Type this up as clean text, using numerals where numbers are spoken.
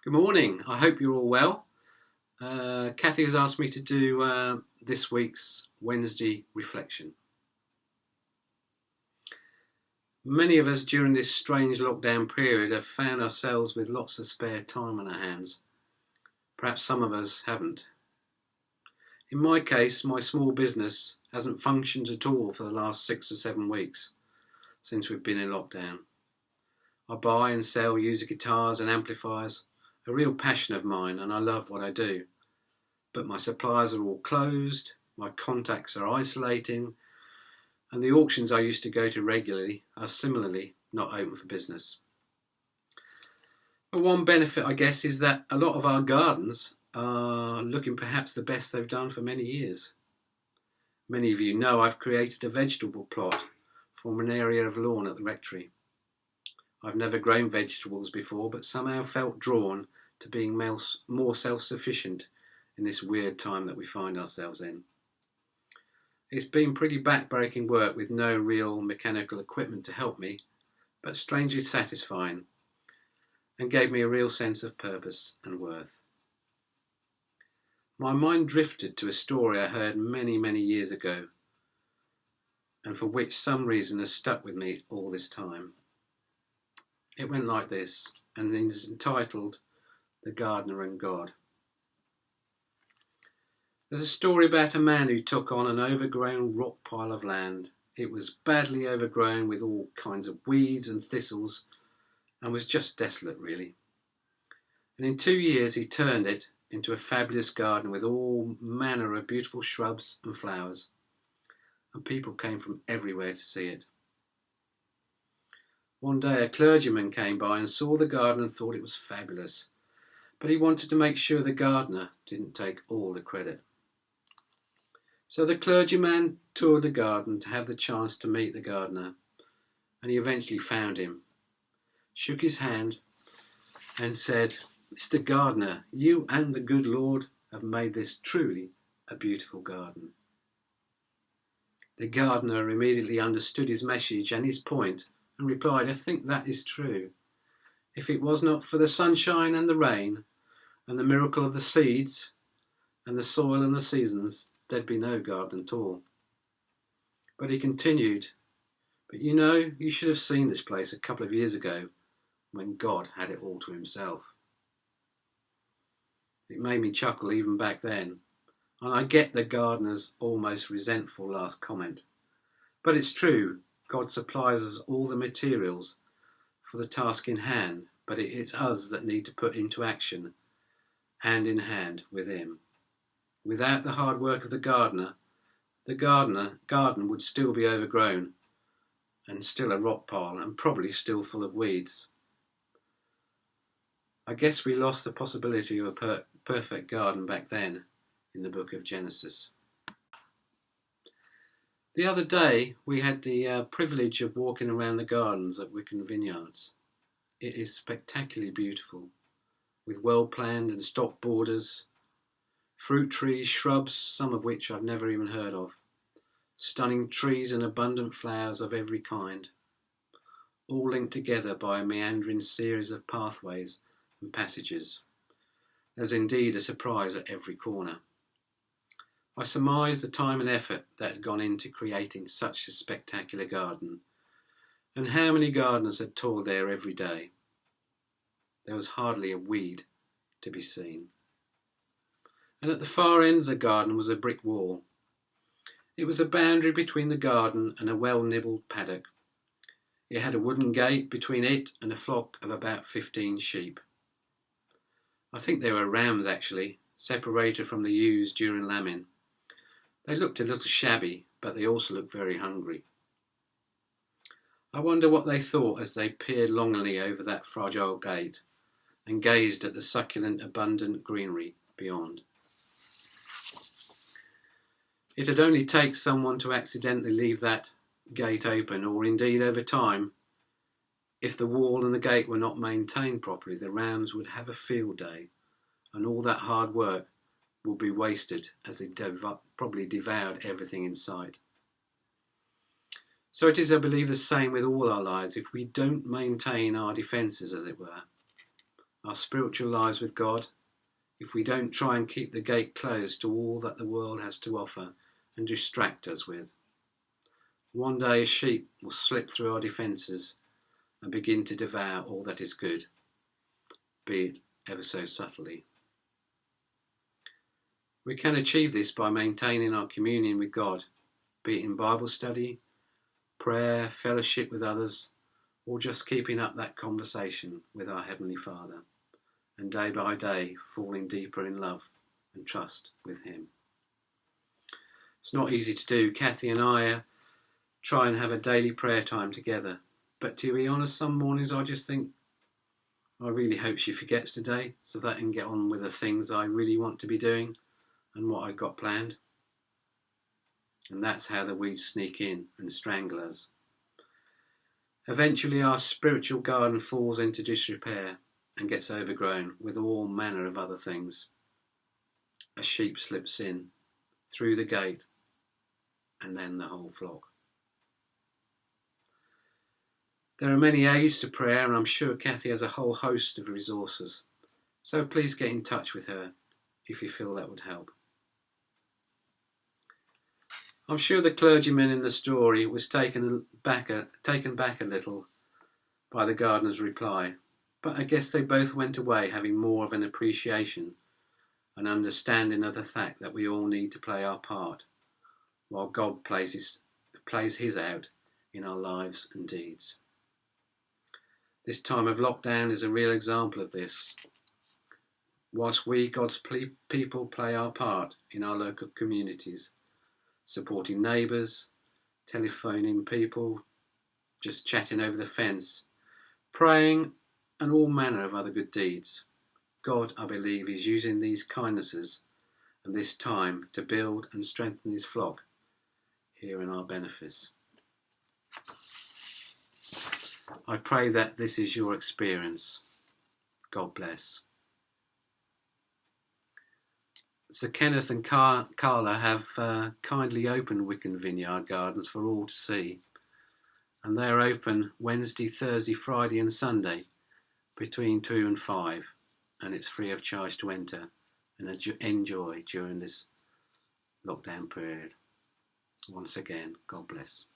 Good morning. I hope you're all well. Kathy has asked me to do this week's Wednesday reflection. Many of us during this strange lockdown period have found ourselves with lots of spare time on our hands. Perhaps some of us haven't. In my case, my small business hasn't functioned at all for the last 6 or 7 weeks since we've been in lockdown. I buy and sell user guitars and amplifiers, a real passion of mine, and I love what I do. But my suppliers are all closed, my contacts are isolating, and the auctions I used to go to regularly are similarly not open for business. But one benefit, I guess, is that a lot of our gardens are looking perhaps the best they've done for many years. Many of you know I've created a vegetable plot from an area of lawn at the rectory. I've never grown vegetables before, but somehow felt drawn to being more self-sufficient in this weird time that we find ourselves in. It's been pretty back-breaking work with no real mechanical equipment to help me, but strangely satisfying, and gave me a real sense of purpose and worth. My mind drifted to a story I heard many, many years ago, and for which some reason has stuck with me all this time. It went like this, and is entitled The Gardener and God. There's a story about a man who took on an overgrown rock pile of land. It was badly overgrown with all kinds of weeds and thistles and was just desolate, really. And in 2 years he turned it into a fabulous garden with all manner of beautiful shrubs and flowers, and people came from everywhere to see it. One day a clergyman came by and saw the garden and thought it was fabulous, but he wanted to make sure the gardener didn't take all the credit. So the clergyman toured the garden to have the chance to meet the gardener, and he eventually found him, shook his hand and said, "Mr. Gardener, you and the good Lord have made this truly a beautiful garden." The gardener immediately understood his message and his point and replied, "I think that is true. If it was not for the sunshine and the rain and the miracle of the seeds and the soil and the seasons, there'd be no garden at all." But he continued, "But you know, you should have seen this place a couple of years ago when God had it all to himself." It made me chuckle even back then, and I get the gardener's almost resentful last comment. But it's true, God supplies us all the materials for the task in hand, but it's us that need to put into action, hand in hand with him. Without the hard work of the garden would still be overgrown and still a rock pile and probably still full of weeds. I guess we lost the possibility of a perfect garden back then in the book of Genesis. The other day we had the privilege of walking around the gardens at Wycombe Vineyards. It is spectacularly beautiful, with well-planned and stocked borders, fruit trees, shrubs, some of which I've never even heard of, stunning trees and abundant flowers of every kind, all linked together by a meandering series of pathways and passages. There's indeed a surprise at every corner. I surmise the time and effort that has gone into creating such a spectacular garden, and how many gardeners had toiled there every day. There was hardly a weed to be seen. And at the far end of the garden was a brick wall. It was a boundary between the garden and a well-nibbled paddock. It had a wooden gate between it and a flock of about 15 sheep. I think they were rams actually, separated from the ewes during lambing. They looked a little shabby, but they also looked very hungry. I wonder what they thought as they peered longingly over that fragile gate and gazed at the succulent, abundant greenery beyond. It'd only take someone to accidentally leave that gate open, or indeed over time, if the wall and the gate were not maintained properly, the rams would have a field day, and all that hard work would be wasted as they probably devoured everything in sight. So it is, I believe, the same with all our lives. If we don't maintain our defences, as it were, our spiritual lives with God, if we don't try and keep the gate closed to all that the world has to offer and distract us with. One day a sheep will slip through our defences and begin to devour all that is good, be it ever so subtly. We can achieve this by maintaining our communion with God, be it in Bible study, prayer, fellowship with others, or just keeping up that conversation with our Heavenly Father, and day by day falling deeper in love and trust with Him. It's not easy to do. Kathy and I try and have a daily prayer time together, but to be honest, some mornings I just think, I really hope she forgets today so that I can get on with the things I really want to be doing and what I've got planned. And that's how the weeds sneak in and strangle us. Eventually our spiritual garden falls into disrepair and gets overgrown with all manner of other things. A sheep slips in, through the gate, and then the whole flock. There are many aids to prayer, and I'm sure Kathy has a whole host of resources. So please get in touch with her if you feel that would help. I'm sure the clergyman in the story was taken back a little by the gardener's reply, but I guess they both went away having more of an appreciation and understanding of the fact that we all need to play our part, while God plays his out in our lives and deeds. This time of lockdown is a real example of this. Whilst we, God's people, play our part in our local communities, supporting neighbours, telephoning people, just chatting over the fence, praying, and all manner of other good deeds, God, I believe, is using these kindnesses and this time to build and strengthen his flock here in our Benefice. I pray that this is your experience. God bless. Sir Kenneth and Carla have kindly opened Wickham Vineyard Gardens for all to see, and they are open Wednesday, Thursday, Friday and Sunday between 2 and 5, and it's free of charge to enter and enjoy during this lockdown period. Once again, God bless.